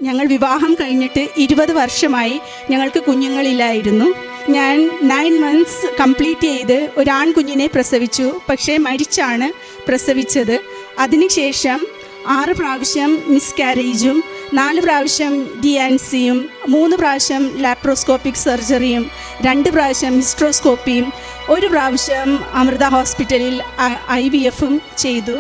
ഞങ്ങൾ വിവാഹം കഴിഞ്ഞിട്ട് 20 വർഷമായി. ഞങ്ങൾക്ക് കുഞ്ഞുങ്ങളില്ലായിരുന്നു. ഞാൻ 9 months കംപ്ലീറ്റ് ചെയ്ത് ഒരു ആൺകുഞ്ഞിനെ പ്രസവിച്ചു. പക്ഷേ മരിച്ചാണ് പ്രസവിച്ചത്. അതിനുശേഷം 6 പ്രാവശ്യം മിസ്കാരേജും 4 പ്രാവശ്യം DNCയും 3 പ്രാവശ്യം ലാപ്രോസ്കോപ്പിക് സർജറിയും 2 പ്രാവശ്യം ഹിസ്ട്രോസ്കോപ്പിയും 1 പ്രാവശ്യം അമൃത ഹോസ്പിറ്റലിൽ IVFും ചെയ്തു.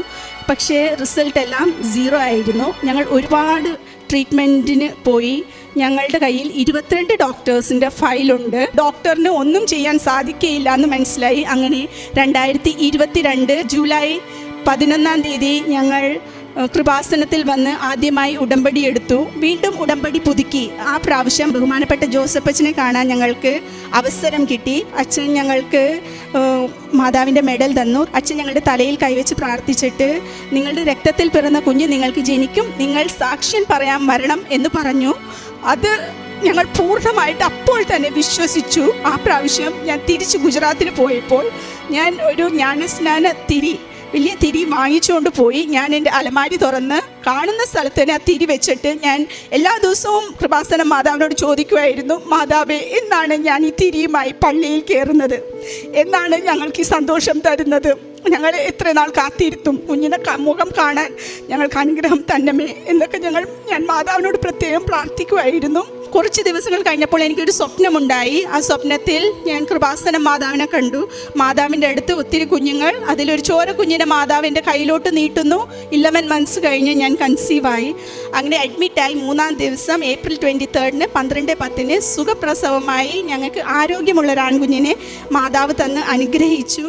പക്ഷേ റിസൾട്ടെല്ലാം 0 ആയിരുന്നു. ഞങ്ങൾ ഒരുപാട് ട്രീറ്റ്മെൻറ്റിന് പോയി. ഞങ്ങളുടെ കയ്യിൽ 22 ഡോക്ടേഴ്സിൻ്റെ ഫയലുണ്ട്. ഡോക്ടറിന് ഒന്നും ചെയ്യാൻ സാധിക്കുകയില്ല എന്ന് മനസ്സിലായി. അങ്ങനെ 2022 ജൂലൈ 11 ഞങ്ങൾ കൃപാസനത്തിൽ വന്ന് ആദ്യമായി ഉടമ്പടി എടുത്തു. വീണ്ടും ഉടമ്പടി പുതുക്കി. ആ പ്രാവശ്യം ബഹുമാനപ്പെട്ട ജോസഫച്ചനെ കാണാൻ ഞങ്ങൾക്ക് അവസരം കിട്ടി. അച്ഛൻ ഞങ്ങൾക്ക് മാതാവിൻ്റെ മെഡൽ തന്നു. അച്ഛൻ ഞങ്ങളുടെ തലയിൽ കൈവച്ച് പ്രാർത്ഥിച്ചിട്ട്, നിങ്ങളുടെ രക്തത്തിൽ പിറന്ന കുഞ്ഞ് നിങ്ങൾക്ക് ജനിക്കും, നിങ്ങൾ സാക്ഷ്യം പറയാൻ വരണം എന്ന് പറഞ്ഞു. അത് ഞങ്ങൾ പൂർണ്ണമായിട്ട് അപ്പോൾ തന്നെ വിശ്വസിച്ചു. ആ പ്രാവശ്യം ഞാൻ തിരിച്ച് ഗുജറാത്തിന് പോയപ്പോൾ ഞാൻ ഒരു ജ്ഞാനസ്നാന വലിയ തിരി വാങ്ങിച്ചുകൊണ്ട് പോയി. ഞാൻ എൻ്റെ അലമാരി തുറന്ന് കാണുന്ന സ്ഥലത്ത് തന്നെ ആ തിരി വെച്ചിട്ട് ഞാൻ എല്ലാ ദിവസവും കൃപാസനം മാതാവിനോട് ചോദിക്കുമായിരുന്നു, മാതാവേ, എന്നാണ് ഞാൻ ഈ തിരിയുമായി പള്ളിയിൽ കയറുന്നത്? എന്നാണ് ഞങ്ങൾക്ക് ഈ സന്തോഷം തരുന്നത്? ഞങ്ങൾ എത്ര നാൾ കാത്തിരുത്തും കുഞ്ഞിനെ മുഖം കാണാൻ? ഞങ്ങൾക്ക് അനുഗ്രഹം തന്നമേ എന്നൊക്കെ ഞാൻ മാതാവിനോട് പ്രത്യേകം പ്രാർത്ഥിക്കുമായിരുന്നു. കുറച്ച് ദിവസങ്ങൾ കഴിഞ്ഞപ്പോൾ എനിക്കൊരു സ്വപ്നമുണ്ടായി. ആ സ്വപ്നത്തിൽ ഞാൻ കൃപാസനം മാതാവിനെ കണ്ടു. മാതാവിൻ്റെ അടുത്ത് ഒത്തിരി കുഞ്ഞുങ്ങൾ, അതിലൊരു ചോര കുഞ്ഞിനെ മാതാവിൻ്റെ കയ്യിലോട്ട് നീട്ടുന്നു. 11 months കഴിഞ്ഞ് ഞാൻ കൺസീവായി. അങ്ങനെ അഡ്മിറ്റായി. 3-ാം ദിവസം ഏപ്രിൽ 23 12:10 സുഖപ്രസവമായി ഞങ്ങൾക്ക് ആരോഗ്യമുള്ളൊരു ആൺകുഞ്ഞിനെ മാതാവ് തന്ന് അനുഗ്രഹിച്ചു.